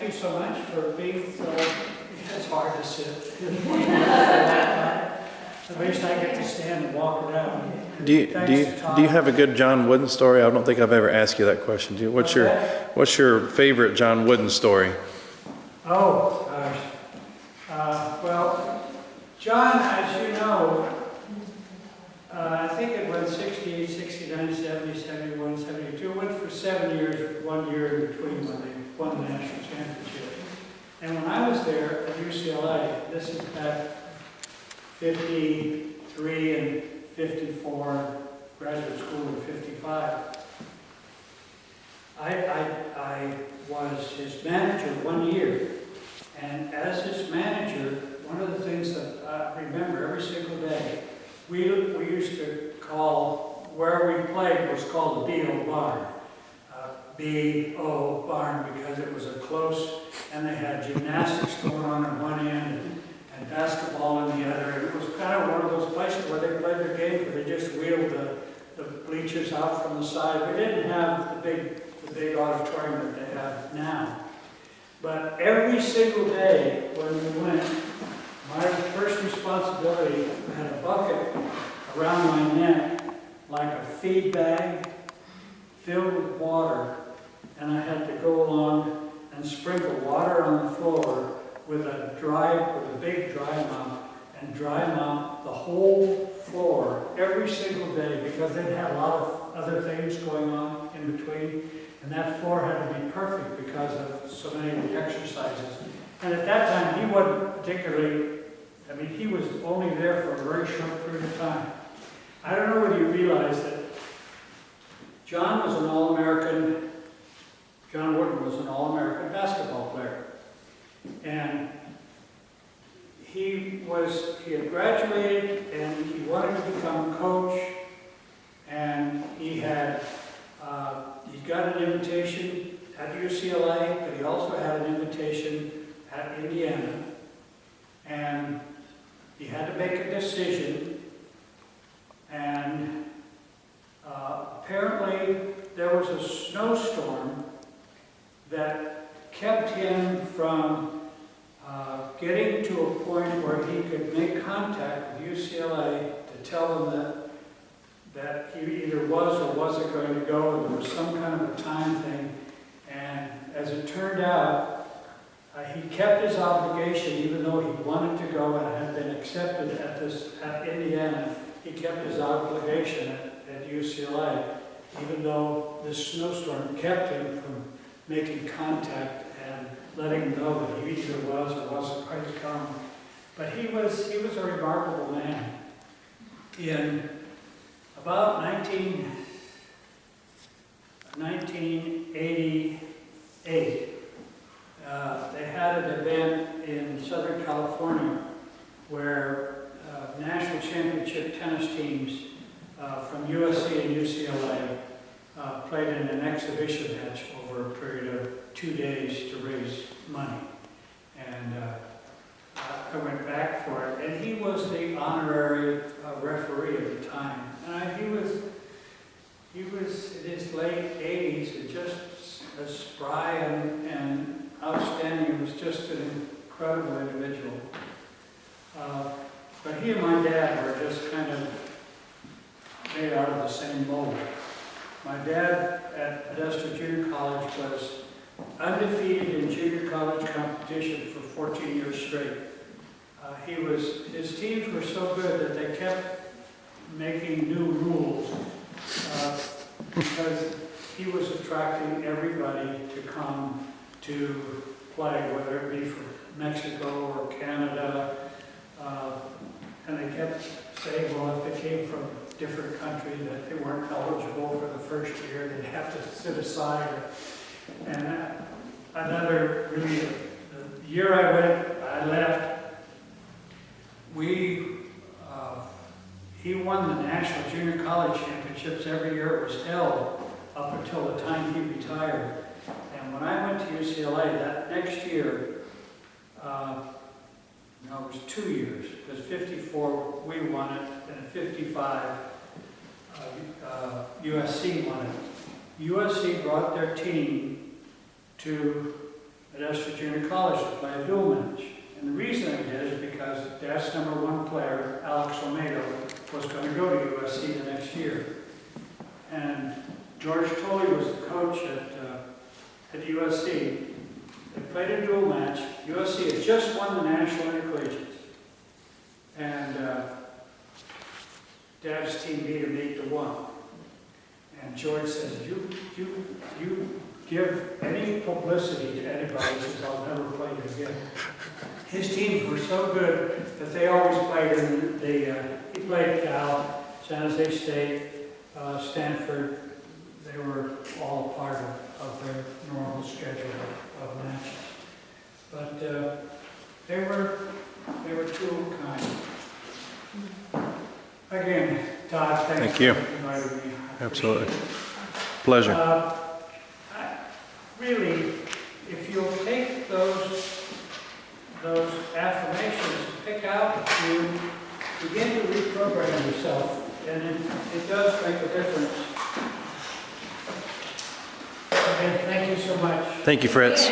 you so much for being so, it's hard to sit. At least I get to stand and walk around. Do you have a good John Wooden story? I don't think I've ever asked you that question. What's your favorite John Wooden story? Oh, gosh. Well, John, as you know, I think it went 68, 69, 70, 71, 72. It went for 7 years, with 1 year in between when they won the national championship. And when I was there at UCLA, this is back 53 and 54, graduate school in 55. I was his manager 1 year. And as his manager, one of the things that I remember every single day, we used to call, where we played was called the B.O. Barn. B.O. Barn because it was a close, and they had gymnastics going on at one end and basketball on the other. And it was kind of one of those places where they played their games where they just wheeled the bleachers out from the side. We didn't have the big auditorium that they have now. But every single day when we went, my first responsibility, I had a bucket around my neck, like a feed bag, filled with water, and I had to go along and sprinkle water on the floor with a big dry mop, and dry mop the whole floor every single day because they'd had a lot of other things going on in between. And that floor had to be perfect because of so many of the exercises. And at that time, he wasn't particularly, he was only there for a very short period of time. I don't know whether you realize that John was an All-American, John Wooden was an All-American basketball player. And he had graduated and he wanted to become a coach, and he got an invitation at UCLA, but he also had an invitation at Indiana. And he had to make a decision. And apparently there was a snowstorm that kept him from getting to a point where he could make contact with UCLA to tell them that he either was or wasn't going to go, and there was some kind of a time thing. And as it turned out, he kept his obligation, even though he wanted to go and had been accepted at Indiana. He kept his obligation at UCLA, even though this snowstorm kept him from making contact and letting him know that he either was or wasn't going to come. But he was a remarkable man. In about 1988, they had an event in Southern California where national championship tennis teams from USC and UCLA played in an exhibition match over a period of 2 days to raise money. And I went back for it, and he was the honorary referee at the time. And he was in his late 80s, and just as spry and outstanding. He was just an incredible individual. But he and my dad were just kind of made out of the same mold. My dad at Modesto Junior College was undefeated in junior college competition for 14 years straight. His teams were so good that they kept making new rules because he was attracting everybody to come to play, whether it be from Mexico or Canada. And they kept saying, well, if they came from different countries, that they weren't eligible for the first year, they'd have to sit aside. And another, really, the year I left, he won the National Junior College Championships every year it was held up until the time he retired. And when I went to UCLA that next year, it was 2 years, because 54 we won it, and 55 USC won it. USC brought their team to Modesto Leicester Junior College to play a dual match. And the reason I did is because Dad's #1 player, Alex Olmedo, was going to go to USC the next year. And George Tolley was the coach at USC. They played a dual match. USC had just won the National Intercollegiate. And Dad's team beat him 8-1. And George says, you give any publicity to anybody, says I'll never play you again. His teams were so good that they always played in he played Cal, San Jose State, Stanford. They were all part of their normal schedule of matches. But they were two of a kind. Again, Todd, thank you for inviting me. Absolutely. Pleasure. Really, if you'll take those affirmations, pick out a few, begin to reprogram yourself, and it does make a difference. Okay, thank you so much. Thank you, Fritz.